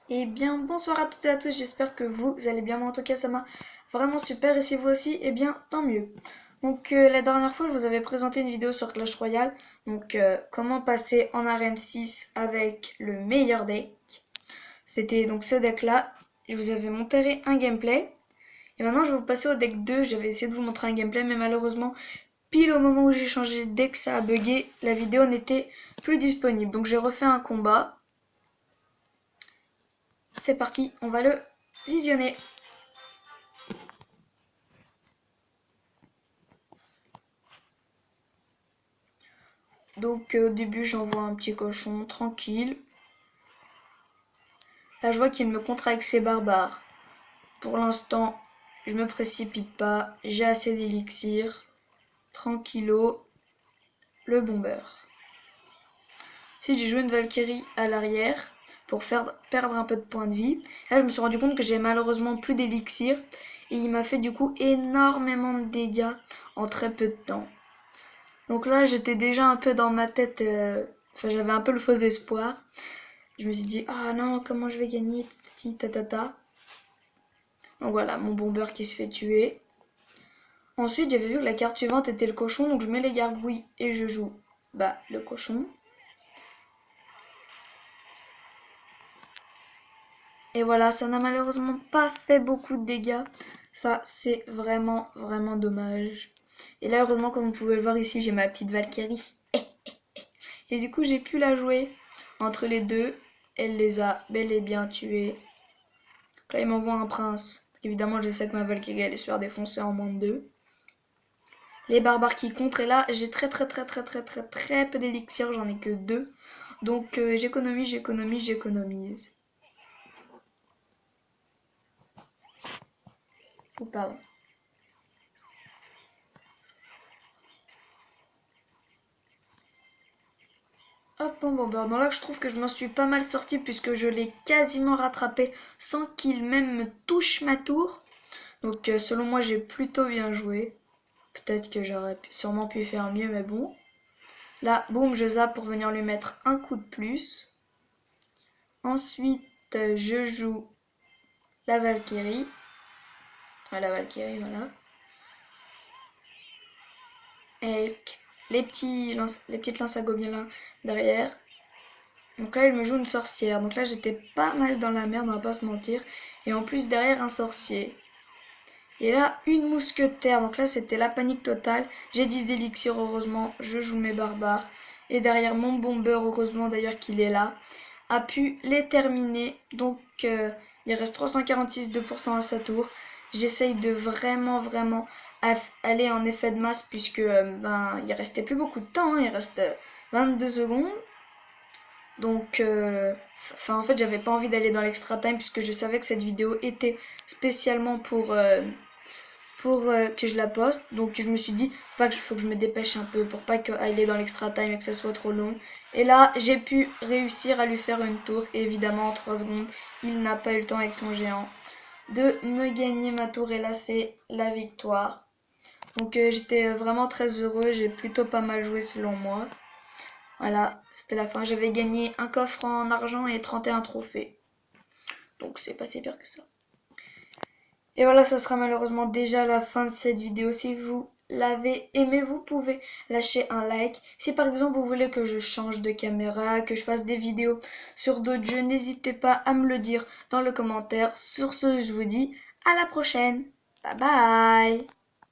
Eh bien, bonsoir à toutes et à tous, j'espère que vous allez bien. Moi, en tout cas, ça m'a vraiment super. Et si vous aussi, eh bien, tant mieux. Donc, la dernière fois, je vous avais présenté une vidéo sur Clash Royale. Donc, comment passer en arène 6 avec le meilleur deck. C'était donc ce deck-là. Je vous avais montré un gameplay. Et maintenant, je vais vous passer au deck 2. J'avais essayé de vous montrer un gameplay, mais malheureusement, pile au moment où j'ai changé de deck, ça a bugué. La vidéo n'était plus disponible. Donc, j'ai refait un combat. C'est parti, on va le visionner. Donc au début j'envoie un petit cochon tranquille. Là je vois qu'il me contre avec ses barbares. Pour l'instant je me précipite pas, j'ai assez d'élixir. Tranquillo, le bomber. Ensuite j'ai joué une Valkyrie à l'arrière pour faire perdre un peu de points de vie. Là je me suis rendu compte que j'ai malheureusement plus d'élixir. Et il m'a fait du coup énormément de dégâts en très peu de temps. Donc là j'étais déjà un peu dans ma tête, enfin j'avais un peu le faux espoir. Je me suis dit, ah non, comment je vais gagner, tati tatata. Donc voilà, mon bomber qui se fait tuer. Ensuite, j'avais vu que la carte suivante était le cochon, donc je mets les gargouilles et je joue le cochon. Et voilà, ça n'a malheureusement pas fait beaucoup de dégâts. Ça, c'est vraiment, vraiment dommage. Et là, heureusement, comme vous pouvez le voir ici, j'ai ma petite Valkyrie. Et du coup, j'ai pu la jouer entre les deux. Elle les a bel et bien tués. Donc là, il m'envoie un prince. Évidemment, je sais que ma Valkyrie allait se faire défoncer en moins de 2. Les barbares qui contre, et là, j'ai très peu d'élixir, j'en ai que 2. Donc, j'économise. Oh, pardon. Hop, bon, donc là, je trouve que je m'en suis pas mal sortie puisque je l'ai quasiment rattrapé sans qu'il même me touche ma tour. Donc, selon moi, j'ai plutôt bien joué. Peut-être que j'aurais sûrement pu faire mieux, mais bon. Là, boum, je zappe pour venir lui mettre un coup de plus. Ensuite, je joue la Valkyrie. La Valkyrie, voilà. Avec les petites lances à gobelins derrière. Donc là, il me joue une sorcière. Donc là, j'étais pas mal dans la merde, on va pas se mentir. Et en plus, derrière, un sorcier. Et là, une mousquetaire. Donc là, c'était la panique totale. J'ai 10 d'élixir, heureusement. Je joue mes barbares. Et derrière, mon bomber, heureusement d'ailleurs qu'il est là, a pu les terminer. Donc, il reste 346 2% à sa tour. J'essaye de vraiment aller en effet de masse puisque il restait plus beaucoup de temps. Il reste 22 secondes. Donc, en fait, j'avais pas envie d'aller dans l'extra time puisque je savais que cette vidéo était spécialement pour que je la poste. Donc je me suis dit, faut que je me dépêche un peu pour pas qu'elle est dans l'extra time et que ça soit trop long. Et là, j'ai pu réussir à lui faire une tour. Et évidemment, en 3 secondes, il n'a pas eu le temps avec son géant de me gagner ma tour. Et là, c'est la victoire. Donc j'étais vraiment très heureux. J'ai plutôt pas mal joué selon moi. Voilà, c'était la fin. J'avais gagné un coffre en argent et 31 trophées. Donc c'est pas si pire que ça. Et voilà, ça sera malheureusement déjà la fin de cette vidéo. Si vous l'avez aimé, vous pouvez lâcher un like. Si par exemple vous voulez que je change de caméra, que je fasse des vidéos sur d'autres jeux, n'hésitez pas à me le dire dans le commentaire. Sur ce, je vous dis à la prochaine. Bye bye.